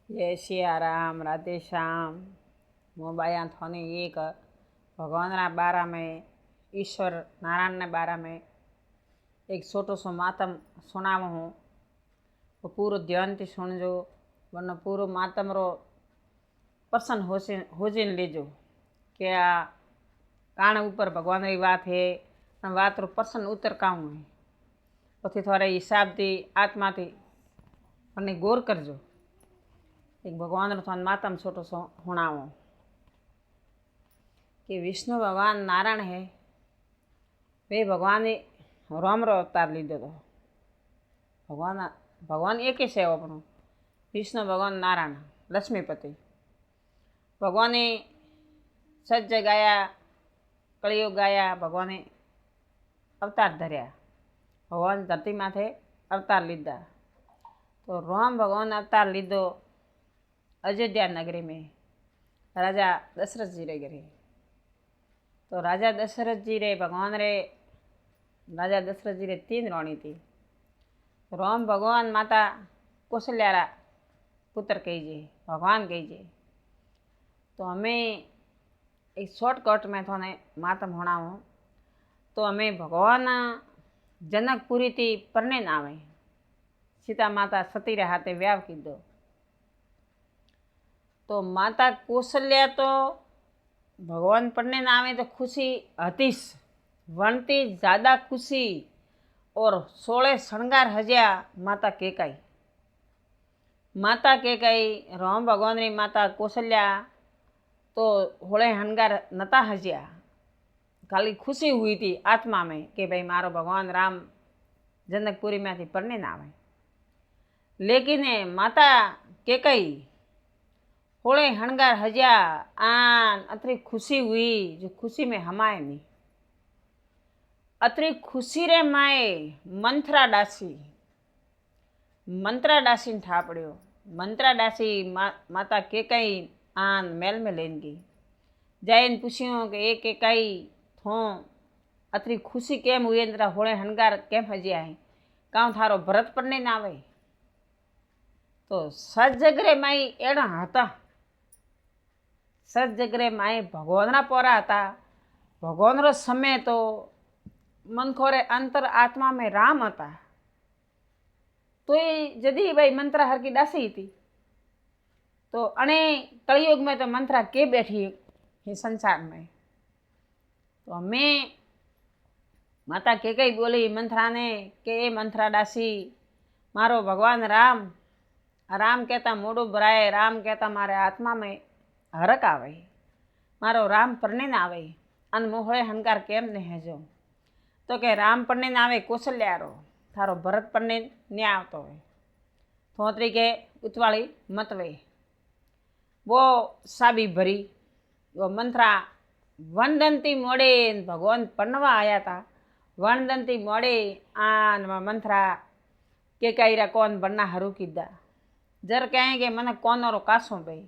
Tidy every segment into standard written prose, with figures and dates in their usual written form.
जय सिया राम, राधे श्याम। मैं बाया थाने एक भगवान रा बारा में, ईश्वर नारायण ने बारा में एक छोटो सो मातम सुनाव हूँ। वो पूरा ध्यान थी सुनजो, वरना पूरो मातम रो प्रसन्न होजीन लेजो कि आ कान ऊपर भगवान री बात है, बात रो प्रसन्न उतर काऊँ है। पछी थोड़ा हिसाब थी आत्मा थी अपने गौर करजो। एक भगवान रो थान मातम छोटो सो हुणावो कि विष्णु भगवान नारायण है, वे भगवान ने राम रो अवतार लीधो तो। भगवान एक ही है अपनो, विष्णु भगवान नारायण लक्ष्मीपति। भगवान ने सज गाया, कलियुग गाया, भगवान ने अवतार धर्या। भगवान धरती माथे अवतार लीधा। तो राम भगवान अवतार लीधो अयोध्या नगरी में राजा दशरथ जी रे घरे। तो राजा दशरथ जी रे भगवान रे राजा दशरथ जी रे 3 रानी थी। राम भगवान माता कौशल्या रा पुत्र कहीजे, भगवान कहीजे। तो हमें एक शॉर्टकट में थोने मातम होणावो। तो हमें भगवान जनकपुरी थी परने न आवे, सीता माता सती रे हाथे व्याव कीधो। तो माता कौशल्या तो भगवान परने न आवे तो खुशी हतीस, वणती ज़्यादा खुशी। और 16 श्रृंगार हज्या माता केकाई राम भगवान री माता कौशल्या तो होळे हंगार नता हज्या, खाली खुशी हुई थी आत्मा में कि भाई मारो भगवान राम जनकपुरी में थी परने न आवे। लेकिन माता केकाई होळे हणगार हज्या आन अतरी खुशी हुई जो खुशी में हमाए नहीं। अतरी खुशी रे माए मंत्रा डासी ने ठा पड़ियो। मंत्रा डासी माता केकाई आन मेल में लेन गई। जाइन पूछियो कि एक केकाई थो अतरी खुशी केम हुई, तेरा होळे हणगार केम हज्या है, काउ थारो भरत परने न आवे। तो सजगरे माई एड़ा हता, सजगरे माए भगवान रा पोरा हता। भगवान रो समय तो मनखोरे अंतर आत्मा में राम हता। तो जदी भाई मंत्रा हर की डासी थी। तो अने कलयुग में तो मंत्रा के बैठी है संसार में। तो हमें माता के कई बोली मंत्रा ने के मंत्रा डासी मारो भगवान राम, राम कहता मोड़ो भराए, राम कहता मारे आत्मा में हरक आवे, मारो राम परने न आवे, अन मोहळे हंकार केम ने हेजो। तो के राम परने न आवे कौशल्या रो, थारो भरत परने न आवतो है। थोतरी के उतवाली मत वे। वो साबी भरी, वो मंत्रा वनदंती मोड़े भगवान पन्नवा आया था। वनदंती मोड़े आन मंत्रा के काईरा कौन बनना हरू कीधा। जर कहेंगे मन कौन रो कासो भाई,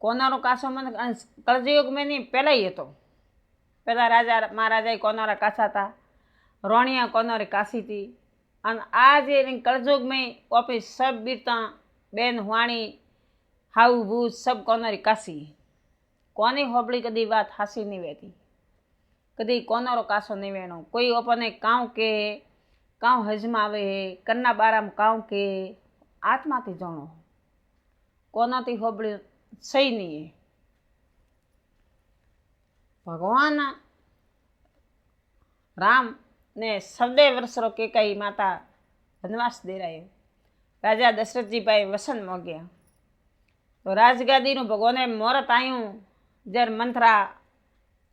कौन रो कासो मन कलयुग में नहीं पहला ही तो। पहला राजा महाराजा कौन रा कासा था, रोणिया कौन रे कासी थी। अन आज कलयुग में वापिस सब बीरता बेन हुआणी हाउ भूज सब कौन री कासी। कोनी होबड़ी कदी बात हासी नहीं वेती, कदी कौन रो कासो नहीं वेणो। कोई अपने काउ के काउ हजमा आवे है, कन्ना बाराम काउ के आत्मा थी जानो, कोना थी होबड़ी सही नहीं है। भगवान राम ने 14 वर्ष रो के कई माता वनवास दे रहे। राजा दशरथ जी भाई वसन मो गया। तो राजगादी नु भगवान ने मोरत आयु जर मंत्रा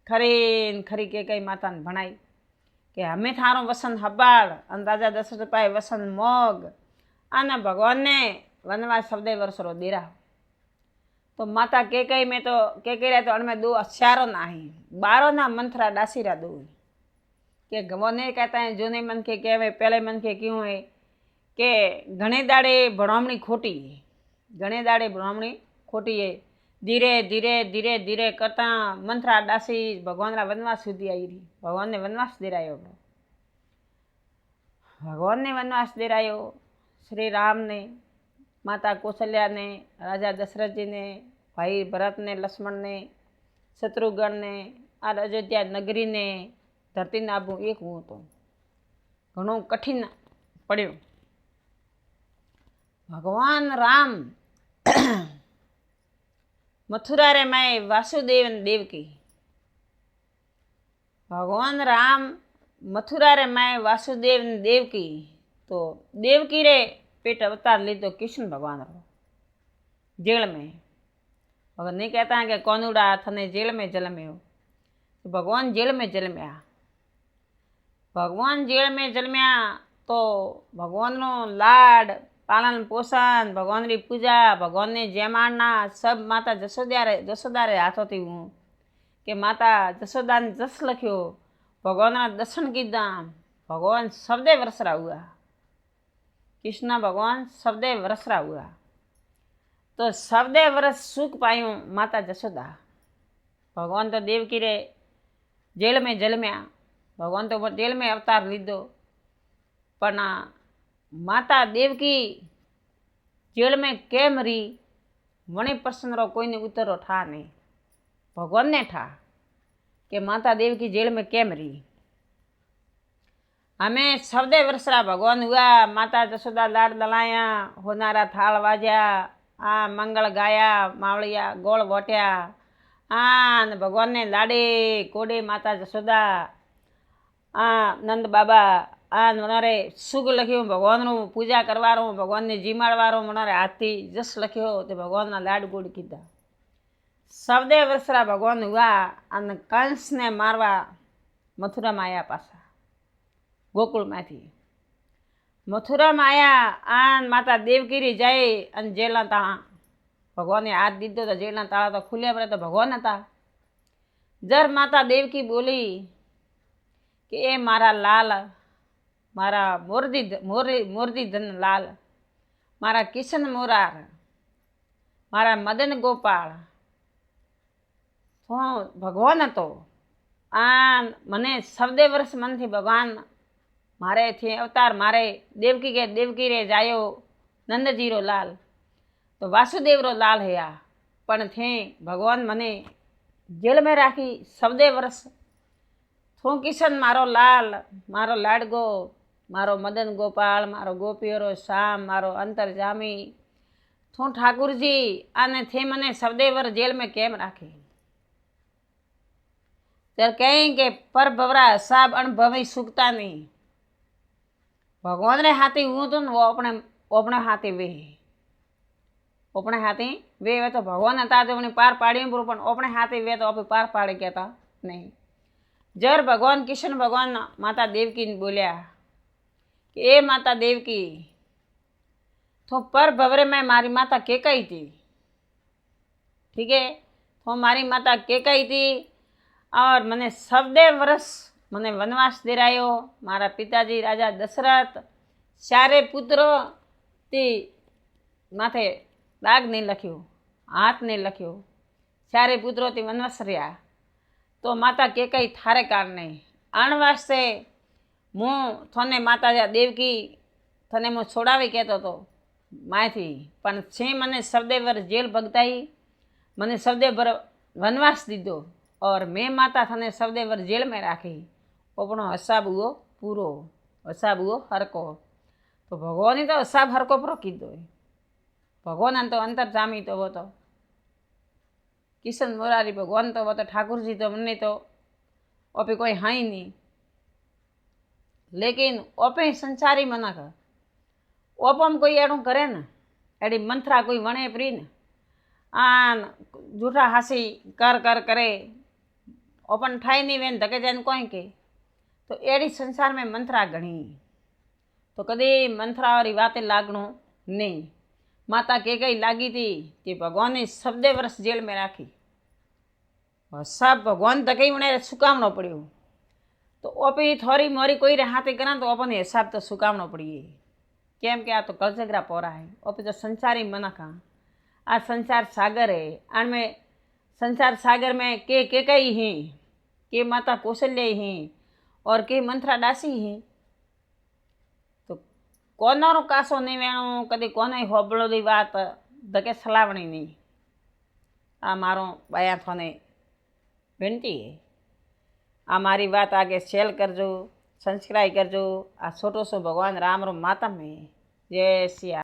खरी के कई माता ने भणाई कि हमें थारो वसन हबाड़। अन राजा दशरथ भाई वसन मोग आना भगवान ने वनवास 14 वर्ष रो देरा। तो माता के कई में तो के कई तो अणमें दो अश्यारो ना ही 12 ना मंत्रा डासीरा दो के गवने कहता है जो नहीं मन के कहवे पहले मन के क्यों है कि घणे दाड़े भणामणी खोटी है, घणे दाड़े भणामणी खोटी है। धीरे धीरे धीरे धीरे करता मंत्रा डासी भगवान रा वनवास सुधी आई रही। भगवान ने वनवास देरायो, भगवान ने वनवास देरायो श्री राम ने माता कौशल्या ने, राजा दशरथ जी ने, भाई भरत ने, लक्ष्मण ने, शत्रुघ्न ने, आ अयोध्या नगरी ने धरती नाबू एक हूँ तो घणो कठिन पड़ो। भगवान राम मथुरा रे माए वासुदेव देवकी, भगवान राम मथुरा रे माए वासुदेव देवकी, तो देवकी रे पेट अवतार लीधो कृष्ण भगवान रो जेल में। अगर नहीं कहता है कि कौनुड़ा थने जेल में जन्म्यो, तो भगवान जेल में जन्म्या। भगवान जेल में जन्म्या तो भगवान नो लाड पालन पोषण, भगवान री पूजा, भगवान ने जयमाड़ना सब माता जसोदा रे हाथों थी हूँ कि माता जसोदा ने जस लख्यो, भगवान ना दर्शन कीधा, भगवान सबदे वरसरा हुआ, कृष्ण भगवान सबदे वरसरा हुआ। तो सबदे वरस सुख पायूं माता जसोदा। भगवान तो देवकी रे जेल में जन्म्या, भगवान तो जेल में अवतार लीधो, पण माता देवकी जेल में केम री वणी प्रश्न रो कोई ने उत्तर ठा नहीं, भगवान ने ठा कि माता देवकी जेल में केम रही। हमें सबदे वरसरा भगवान हुआ, माता जसोदा लाड दलाया, होनारा थाल वाज्या, आ मंगल गाया, मावड़िया गोल वोट्या, आ भगवान ने लाडे कोडे माता जसोदा, आ नंद बाबा आ मनारे सुग लख्यो, भगवान नु पूजा करवारो, भगवान ने जीमाड़वारो, मनारे हाथी जस लख्यो तो भगवान ना लाड गोड़ कीधा। सबदे वरसरा भगवान हुआ अन कंस ने मारवा मथुरा में आया, पासा गोकुल में थी मथुरा में आया। आन माता देवकी जाए अन जेल ताड़ा, भगवान ने हाथ दीधो तो जेल ताड़ा तो खुल्या पड़े, तो भगवान था। जर माता देवकी बोली कि ए मारा लाल, मारा मोरदी धन लाल, मारा किशन मोरार, मारा मदन गोपाल, तो भगवान तो आ मने सबदे वर्ष मन थी भगवान मारे थे अवतार मारे देवकी रे जायो नंद जी रो लाल, तो वासुदेव रो लाल है आ, पण थे भगवान मने जेल में राखी सबदे वर्ष। थो किशन मारो लाल, मारो लाडगो, मारो मदन गोपाल, मारो गोपियों रो श्याम, मारो अंतरजामी, थो ठाकुर जी आने थे मने सबदे वर्ष जेल में केम राखी। तर कहें कि पर भवरा हिसाब अणभवी सुखता नहीं, भगवान रे हाथी हूँ तो वो अपने हाथी वे, अपने हाथी वे तो भगवान था तो अपने पार पाड़ी पर अपने हाथी वे तो अपने पार पाड़े कहता नहीं। जर भगवान कृष्ण भगवान माता देवकी ने बोलिया कि ए माता देवकी, तो पर भवरे में मारी माता के कही थी, ठीक है, तो मारी माता के कही थी और मने सबदे वर्ष मने वनवास दिरायो। मारा पिताजी राजा दशरथ सारे पुत्रों ती माथे दाग नहीं लख्यो, हाथ नहीं लख्यो, सारे पुत्रों ती वनवास रहा। तो माता के कई थारे कारणे अणवास्ते मु थने माता देवकी थने मु छोड़ावी कहतो तो मायथी, पण छे मने सबदे वर्ष जेल भगताई, मने सबदे वर वनवास दीधो और मैं माता थने सबदे वर्ष जेल में राखी। अपनो हिसाब हुओ पूरो, हिसाब हुओ हरको। तो भगवान ही तो हिसाब हरको पूरो कीधो है। भगवान तो अंतर जामी तो वो तो किशन मुरारी भगवान तो वो तो ठाकुर जी तो मने तो ओपे कोई हाँ ही नहीं, लेकिन ओपे संसारी मनक ओपम कोई एड़ू करे न, एड़ी मंत्रा कोई वणे प्री न, आन झूठा हासी कर कर करे ओपन ठाई नहीं वेन धके जान कोई के, तो एड़ी संसार में मंत्रा घणी, तो कदी मंत्रा वाली बातें लागणो नहीं। माता के गई लागी थी कि भगवान ने सबदे वर्ष जेल में राखी, और सब भगवान धके उन्हें सुकामणो पड़ो। तो ओपी थोड़ी मोरी कोई रे हाथे करा तो अपन हिसाब तो सुकामणो पड़िए, केम के आ तो कलजगरा पोरा है। ओपी तो संसारी मनक आ संसार सागर है, आनमें संसार सागर में के कई हैं, के माता कौशल्या हैं और के मंत्रा दासी हैं। तो કોનારો કાસો નહીં વેણું, કદી કોને હોબળોની વાત ધકે સલાવણી નહીં. આ મારો બાયા થોને વિનંતી હે. આ મારી વાત આગે શેર કરજો, સબસ્ક્રાइब करजो. आ छोटो सो भगवान राम रो मातम है. जय सिया.